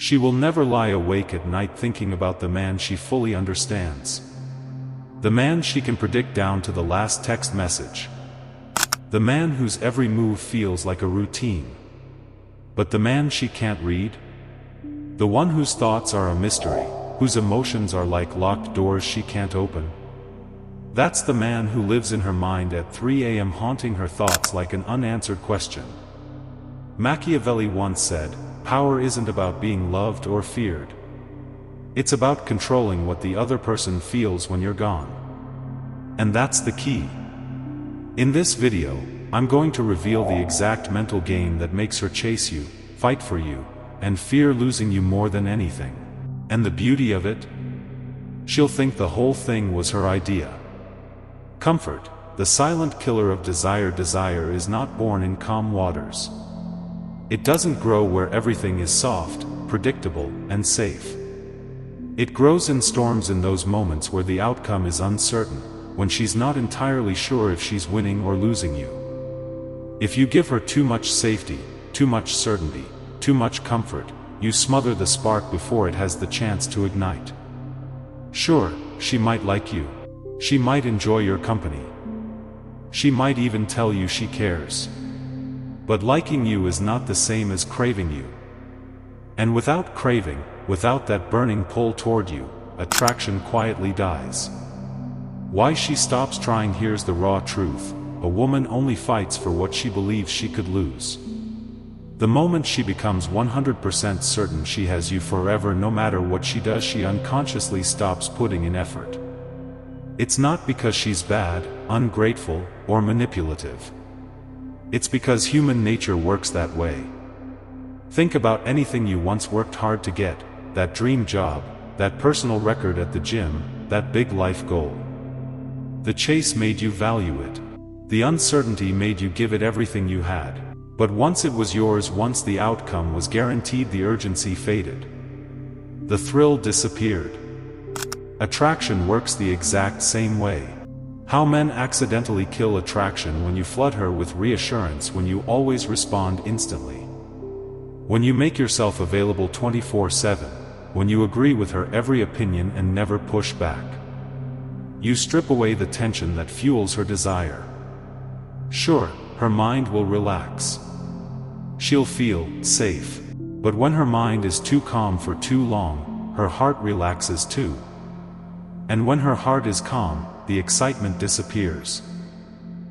She will never lie awake at night thinking about the man she fully understands. The man she can predict down to the last text message. The man whose every move feels like a routine. But the man she can't read? The one whose thoughts are a mystery, whose emotions are like locked doors she can't open? That's the man who lives in her mind at 3 a.m. haunting her thoughts like an unanswered question. Machiavelli once said, "Power isn't about being loved or feared. It's about controlling what the other person feels when you're gone." And that's the key. In this video, I'm going to reveal the exact mental game that makes her chase you, fight for you, and fear losing you more than anything. And the beauty of it? She'll think the whole thing was her idea. Comfort, the silent killer of desire. Desire is not born in calm waters. It doesn't grow where everything is soft, predictable, and safe. It grows in storms, in those moments where the outcome is uncertain, when she's not entirely sure if she's winning or losing you. If you give her too much safety, too much certainty, too much comfort, you smother the spark before it has the chance to ignite. Sure, she might like you. She might enjoy your company. She might even tell you she cares. But liking you is not the same as craving you. And without craving, without that burning pull toward you, attraction quietly dies. Why she stops trying? Here's the raw truth: a woman only fights for what she believes she could lose. The moment she becomes 100% certain she has you forever, no matter what she does, she unconsciously stops putting in effort. It's not because she's bad, ungrateful, or manipulative. It's because human nature works that way. Think about anything you once worked hard to get: that dream job, that personal record at the gym, that big life goal. The chase made you value it. The uncertainty made you give it everything you had. But once it was yours, once the outcome was guaranteed, the urgency faded. The thrill disappeared. Attraction works the exact same way. How men accidentally kill attraction: when you flood her with reassurance, when you always respond instantly, when you make yourself available 24/7, when you agree with her every opinion and never push back. You strip away the tension that fuels her desire. Sure, her mind will relax. She'll feel safe. But when her mind is too calm for too long, her heart relaxes too. And when her heart is calm, the excitement disappears.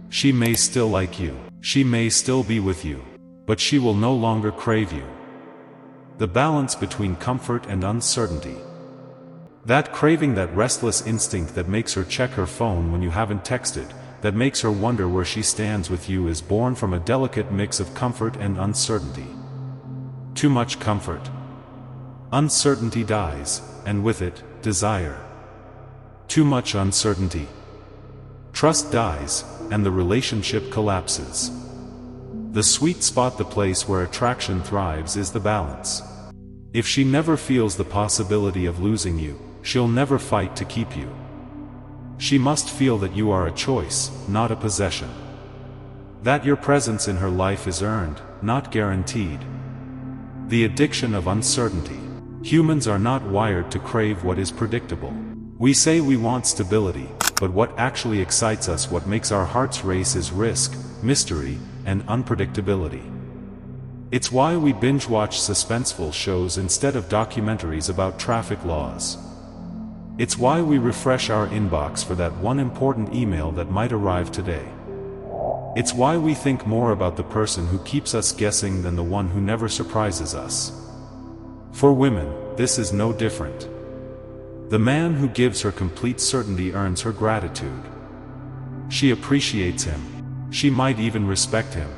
She may still like you. She may still be with you. But she will no longer crave you. The balance between comfort and uncertainty. That craving, that restless instinct that makes her check her phone when you haven't texted, that makes her wonder where she stands with you, is born from a delicate mix of comfort and uncertainty. Too much comfort. Uncertainty dies, and with it, desire. Too much uncertainty. Trust dies, and the relationship collapses. The sweet spot, the place where attraction thrives, is the balance. If she never feels the possibility of losing you, she'll never fight to keep you. She must feel that you are a choice, not a possession. That your presence in her life is earned, not guaranteed. The addiction of uncertainty. Humans are not wired to crave what is predictable. We say we want stability, but what actually excites us, what makes our hearts race, is risk, mystery, and unpredictability. It's why we binge-watch suspenseful shows instead of documentaries about traffic laws. It's why we refresh our inbox for that one important email that might arrive today. It's why we think more about the person who keeps us guessing than the one who never surprises us. For women, this is no different. The man who gives her complete certainty earns her gratitude. She appreciates him. She might even respect him.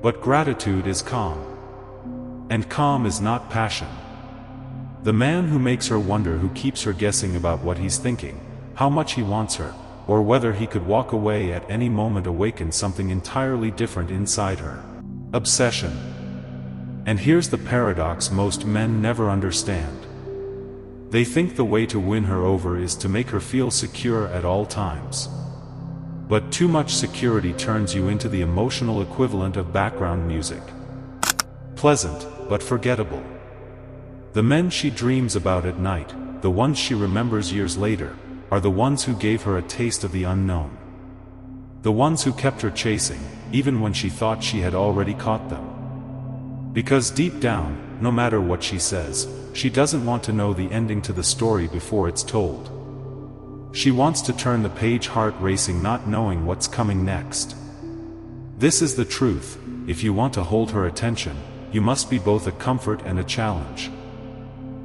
But gratitude is calm. And calm is not passion. The man who makes her wonder, who keeps her guessing about what he's thinking, how much he wants her, or whether he could walk away at any moment, awakens something entirely different inside her. Obsession. And here's the paradox most men never understand. They think the way to win her over is to make her feel secure at all times. But too much security turns you into the emotional equivalent of background music. Pleasant, but forgettable. The men she dreams about at night, the ones she remembers years later, are the ones who gave her a taste of the unknown. The ones who kept her chasing, even when she thought she had already caught them. Because deep down, no matter what she says, she doesn't want to know the ending to the story before it's told. She wants to turn the page, heart racing, not knowing what's coming next. This is the truth: if you want to hold her attention, you must be both a comfort and a challenge.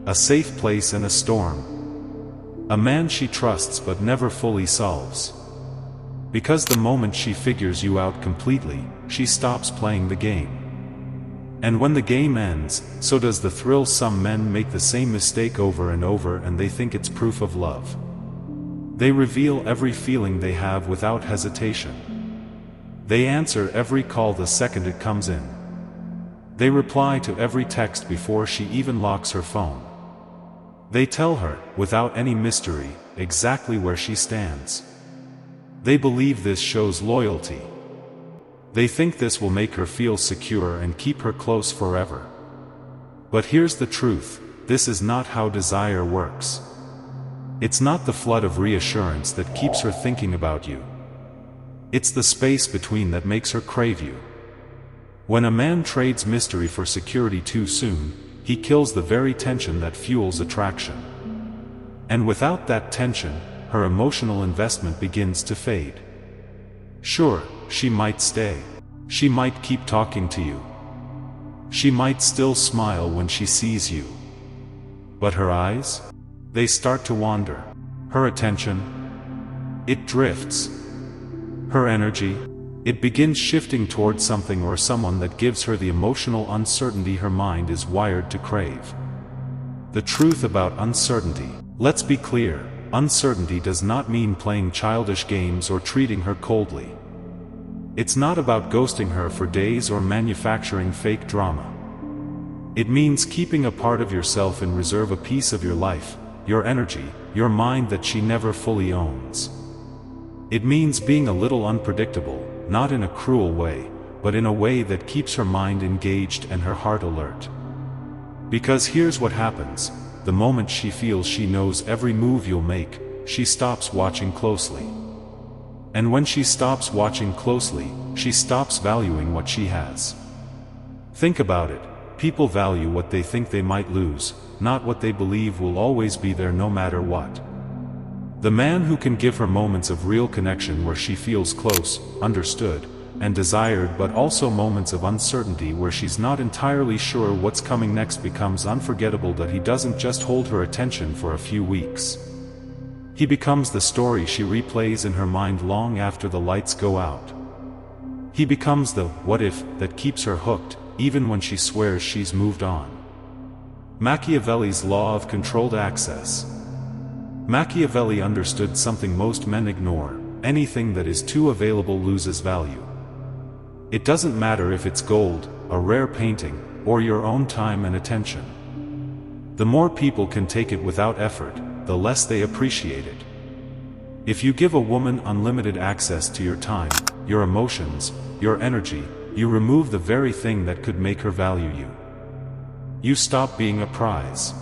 A safe place and a storm. A man she trusts but never fully solves. Because the moment she figures you out completely, she stops playing the game. And when the game ends, so does the thrill. Some men make the same mistake over and over, and they think it's proof of love. They reveal every feeling they have without hesitation. They answer every call the second it comes in. They reply to every text before she even locks her phone. They tell her, without any mystery, exactly where she stands. They believe this shows loyalty. They think this will make her feel secure and keep her close forever. But here's the truth: this is not how desire works. It's not the flood of reassurance that keeps her thinking about you. It's the space between that makes her crave you. When a man trades mystery for security too soon, he kills the very tension that fuels attraction. And without that tension, her emotional investment begins to fade. Sure, she might stay. She might keep talking to you. She might still smile when she sees you. But her eyes? They start to wander. Her attention? It drifts. Her energy? It begins shifting towards something or someone that gives her the emotional uncertainty her mind is wired to crave. The truth about uncertainty. Let's be clear, uncertainty does not mean playing childish games or treating her coldly. It's not about ghosting her for days or manufacturing fake drama. It means keeping a part of yourself in reserve, a piece of your life, your energy, your mind that she never fully owns. It means being a little unpredictable, not in a cruel way, but in a way that keeps her mind engaged and her heart alert. Because here's what happens: the moment she feels she knows every move you'll make, she stops watching closely. And when she stops watching closely, she stops valuing what she has. Think about it: people value what they think they might lose, not what they believe will always be there no matter what. The man who can give her moments of real connection where she feels close, understood, and desired, but also moments of uncertainty where she's not entirely sure what's coming next, becomes unforgettable. That he doesn't just hold her attention for a few weeks. He becomes the story she replays in her mind long after the lights go out. He becomes the what if that keeps her hooked, even when she swears she's moved on. Machiavelli's law of controlled access. Machiavelli understood something most men ignore: anything that is too available loses value. It doesn't matter if it's gold, a rare painting, or your own time and attention. The more people can take it without effort, the less they appreciate it. If you give a woman unlimited access to your time, your emotions, your energy, you remove the very thing that could make her value you. You stop being a prize.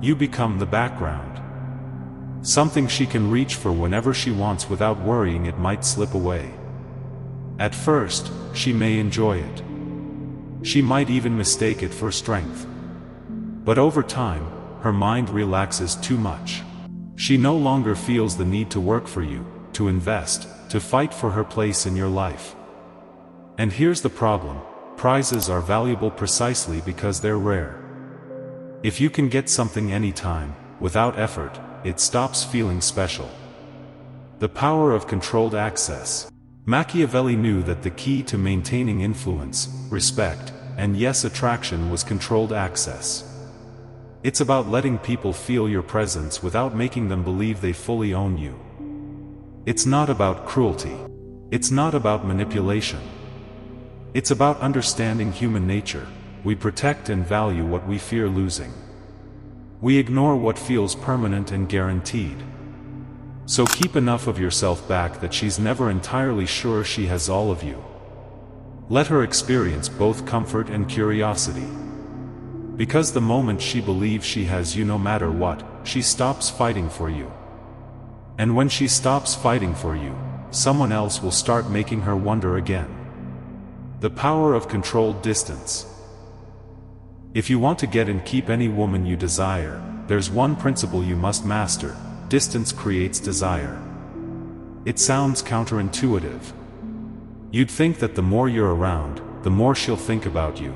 You become the background. Something she can reach for whenever she wants without worrying it might slip away. At first, she may enjoy it. She might even mistake it for strength. But over time, her mind relaxes too much. She no longer feels the need to work for you, to invest, to fight for her place in your life. And here's the problem: prizes are valuable precisely because they're rare. If you can get something anytime, without effort, it stops feeling special. The power of controlled access. Machiavelli knew that the key to maintaining influence, respect, and yes, attraction was controlled access. It's about letting people feel your presence without making them believe they fully own you. It's not about cruelty. It's not about manipulation. It's about understanding human nature. We protect and value what we fear losing. We ignore what feels permanent and guaranteed. So keep enough of yourself back that she's never entirely sure she has all of you. Let her experience both comfort and curiosity. Because the moment she believes she has you no matter what, she stops fighting for you. And when she stops fighting for you, someone else will start making her wonder again. The power of controlled distance. If you want to get and keep any woman you desire, there's one principle you must master: distance creates desire. It sounds counterintuitive. You'd think that the more you're around, the more she'll think about you.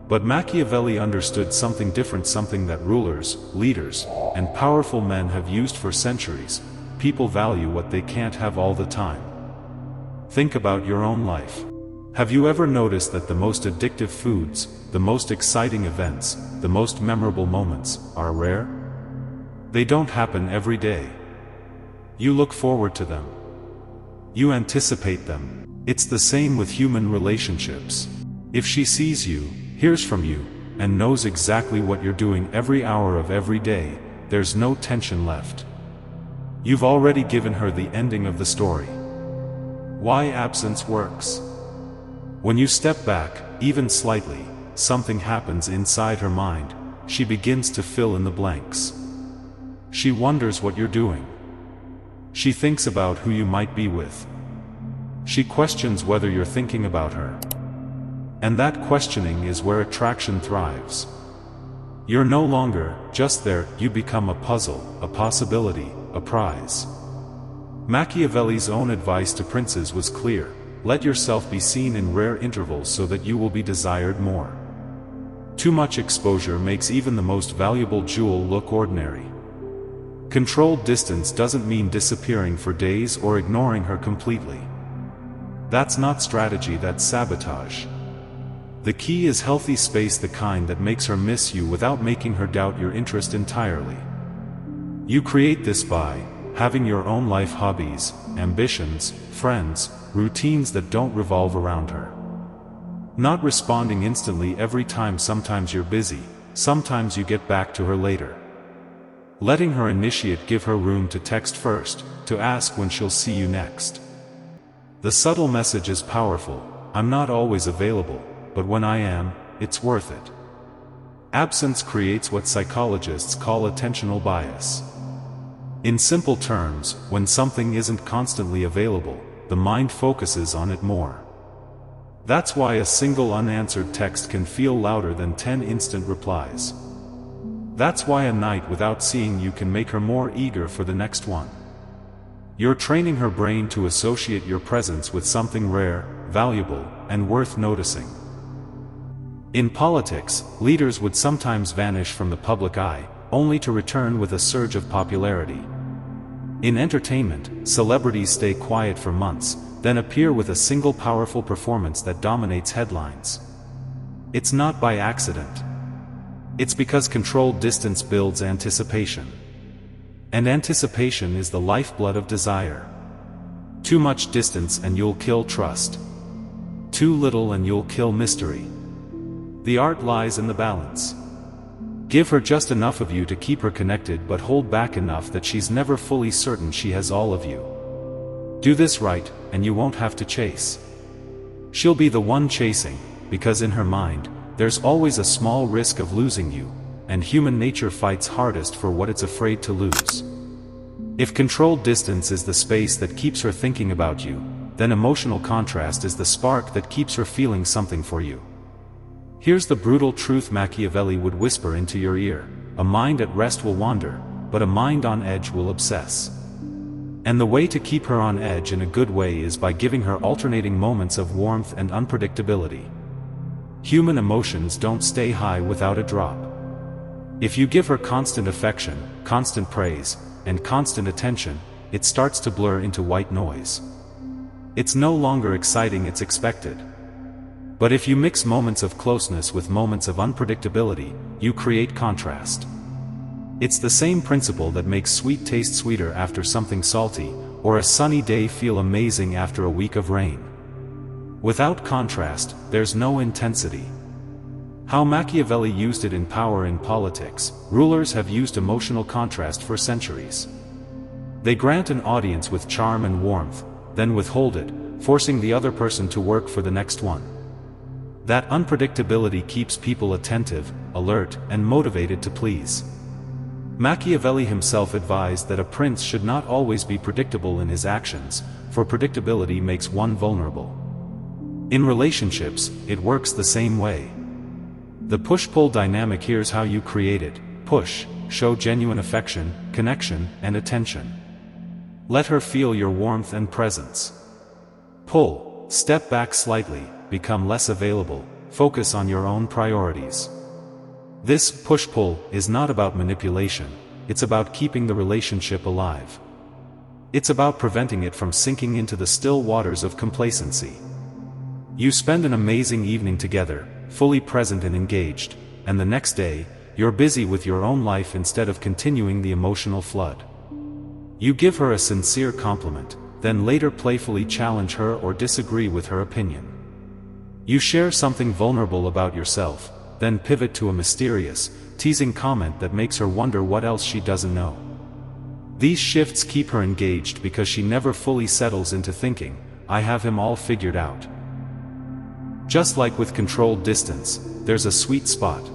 But Machiavelli understood something different, something that rulers, leaders, and powerful men have used for centuries. People value what they can't have all the time. Think about your own life. Have you ever noticed that the most addictive foods, the most exciting events, the most memorable moments, are rare? They don't happen every day. You look forward to them. You anticipate them. It's the same with human relationships. If she sees you, hears from you, and knows exactly what you're doing every hour of every day, there's no tension left. You've already given her the ending of the story. Why absence works. When you step back, even slightly, something happens inside her mind. She begins to fill in the blanks. She wonders what you're doing. She thinks about who you might be with. She questions whether you're thinking about her. And that questioning is where attraction thrives. You're no longer just there, you become a puzzle, a possibility, a prize. Machiavelli's own advice to princes was clear: let yourself be seen in rare intervals so that you will be desired more. Too much exposure makes even the most valuable jewel look ordinary. Controlled distance doesn't mean disappearing for days or ignoring her completely. That's not strategy, that's sabotage. The key is healthy space, the kind that makes her miss you without making her doubt your interest entirely. You create this by having your own life, hobbies, ambitions, friends, routines that don't revolve around her. Not responding instantly every time. Sometimes you're busy, sometimes you get back to her later. Letting her initiate, give her room to text first, to ask when she'll see you next. The subtle message is powerful: I'm not always available, but when I am, it's worth it. Absence creates what psychologists call attentional bias. In simple terms, when something isn't constantly available, the mind focuses on it more. That's why a single unanswered text can feel louder than 10 instant replies. That's why a night without seeing you can make her more eager for the next one. You're training her brain to associate your presence with something rare, valuable, and worth noticing. In politics, leaders would sometimes vanish from the public eye, only to return with a surge of popularity. In entertainment, celebrities stay quiet for months, then appear with a single powerful performance that dominates headlines. It's not by accident. It's because controlled distance builds anticipation. And anticipation is the lifeblood of desire. Too much distance and you'll kill trust. Too little and you'll kill mystery. The art lies in the balance. Give her just enough of you to keep her connected, but hold back enough that she's never fully certain she has all of you. Do this right, and you won't have to chase. She'll be the one chasing, because in her mind, there's always a small risk of losing you, and human nature fights hardest for what it's afraid to lose. If controlled distance is the space that keeps her thinking about you, then emotional contrast is the spark that keeps her feeling something for you. Here's the brutal truth Machiavelli would whisper into your ear: a mind at rest will wander, but a mind on edge will obsess. And the way to keep her on edge in a good way is by giving her alternating moments of warmth and unpredictability. Human emotions don't stay high without a drop. If you give her constant affection, constant praise, and constant attention, it starts to blur into white noise. It's no longer exciting, it's expected. But if you mix moments of closeness with moments of unpredictability, you create contrast. It's the same principle that makes sweet taste sweeter after something salty, or a sunny day feel amazing after a week of rain. Without contrast, there's no intensity. How Machiavelli used it in power in politics, rulers have used emotional contrast for centuries. They grant an audience with charm and warmth, then withhold it, forcing the other person to work for the next one. That unpredictability keeps people attentive, alert, and motivated to please. Machiavelli himself advised that a prince should not always be predictable in his actions, for predictability makes one vulnerable. In relationships, it works the same way. The push-pull dynamic: here's how you create it. Push, show genuine affection, connection, and attention. Let her feel your warmth and presence. Pull, step back slightly, become less available, focus on your own priorities. This push-pull is not about manipulation, it's about keeping the relationship alive. It's about preventing it from sinking into the still waters of complacency. You spend an amazing evening together, fully present and engaged, and the next day, you're busy with your own life instead of continuing the emotional flood. You give her a sincere compliment, then later playfully challenge her or disagree with her opinion. You share something vulnerable about yourself, then pivot to a mysterious, teasing comment that makes her wonder what else she doesn't know. These shifts keep her engaged because she never fully settles into thinking, "I have him all figured out." Just like with controlled distance, there's a sweet spot.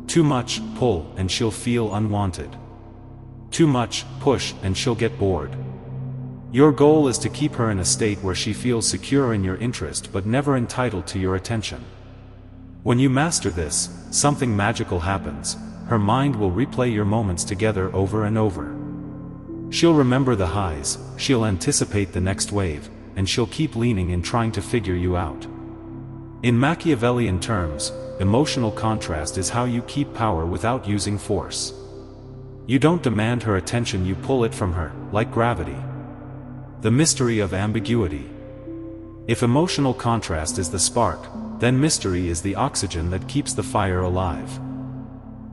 Too much pull and she'll feel unwanted. Too much push and she'll get bored. Your goal is to keep her in a state where she feels secure in your interest but never entitled to your attention. When you master this, something magical happens. Her mind will replay your moments together over and over. She'll remember the highs, she'll anticipate the next wave, and she'll keep leaning in trying to figure you out. In Machiavellian terms, emotional contrast is how you keep power without using force. You don't demand her attention, you pull it from her, like gravity. The mystery of ambiguity. If emotional contrast is the spark, then mystery is the oxygen that keeps the fire alive.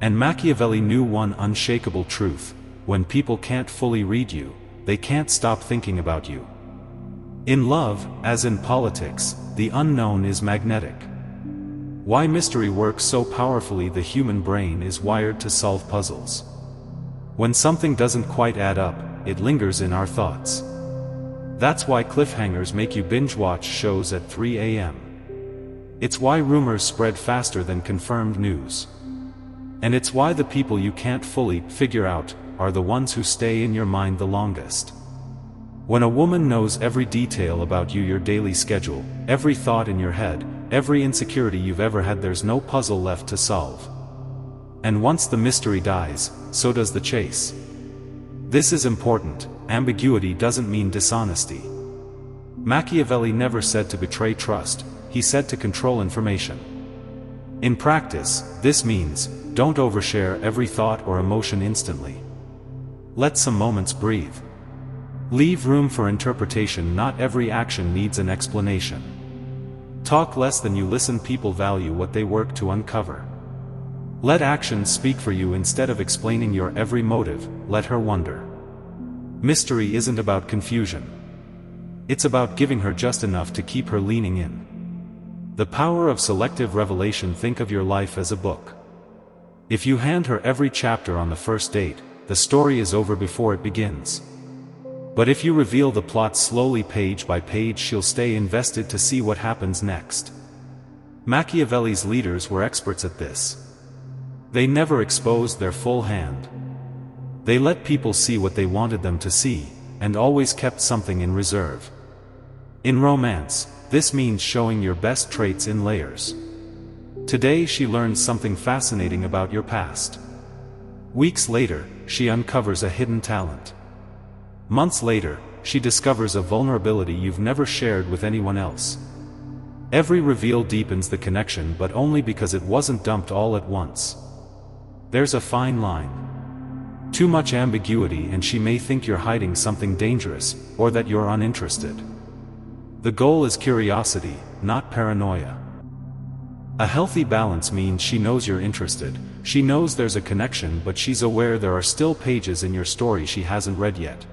And Machiavelli knew one unshakable truth: when people can't fully read you, they can't stop thinking about you. In love, as in politics, the unknown is magnetic. Why mystery works so powerfully: the human brain is wired to solve puzzles. When something doesn't quite add up, it lingers in our thoughts. That's why cliffhangers make you binge-watch shows at 3 a.m. It's why rumors spread faster than confirmed news. And it's why the people you can't fully figure out are the ones who stay in your mind the longest. When a woman knows every detail about you, your daily schedule, every thought in your head, every insecurity you've ever had, there's no puzzle left to solve. And once the mystery dies, so does the chase. This is important. Ambiguity doesn't mean dishonesty. Machiavelli never said to betray trust, he said to control information. In practice, this means, don't overshare every thought or emotion instantly. Let some moments breathe. Leave room for interpretation. Not every action needs an explanation. Talk less than you listen. People value what they work to uncover. Let actions speak for you instead of explaining your every motive. Let her wonder. Mystery isn't about confusion. It's about giving her just enough to keep her leaning in. The power of selective revelation. Think of your life as a book. If you hand her every chapter on the first date, the story is over before it begins. But if you reveal the plot slowly, page by page, she'll stay invested to see what happens next. Machiavelli's leaders were experts at this. They never exposed their full hand. They let people see what they wanted them to see, and always kept something in reserve. In romance, this means showing your best traits in layers. Today she learns something fascinating about your past. Weeks later, she uncovers a hidden talent. Months later, she discovers a vulnerability you've never shared with anyone else. Every reveal deepens the connection, but only because it wasn't dumped all at once. There's a fine line. Too much ambiguity and she may think you're hiding something dangerous, or that you're uninterested. The goal is curiosity, not paranoia. A healthy balance means she knows you're interested, she knows there's a connection, but she's aware there are still pages in your story she hasn't read yet.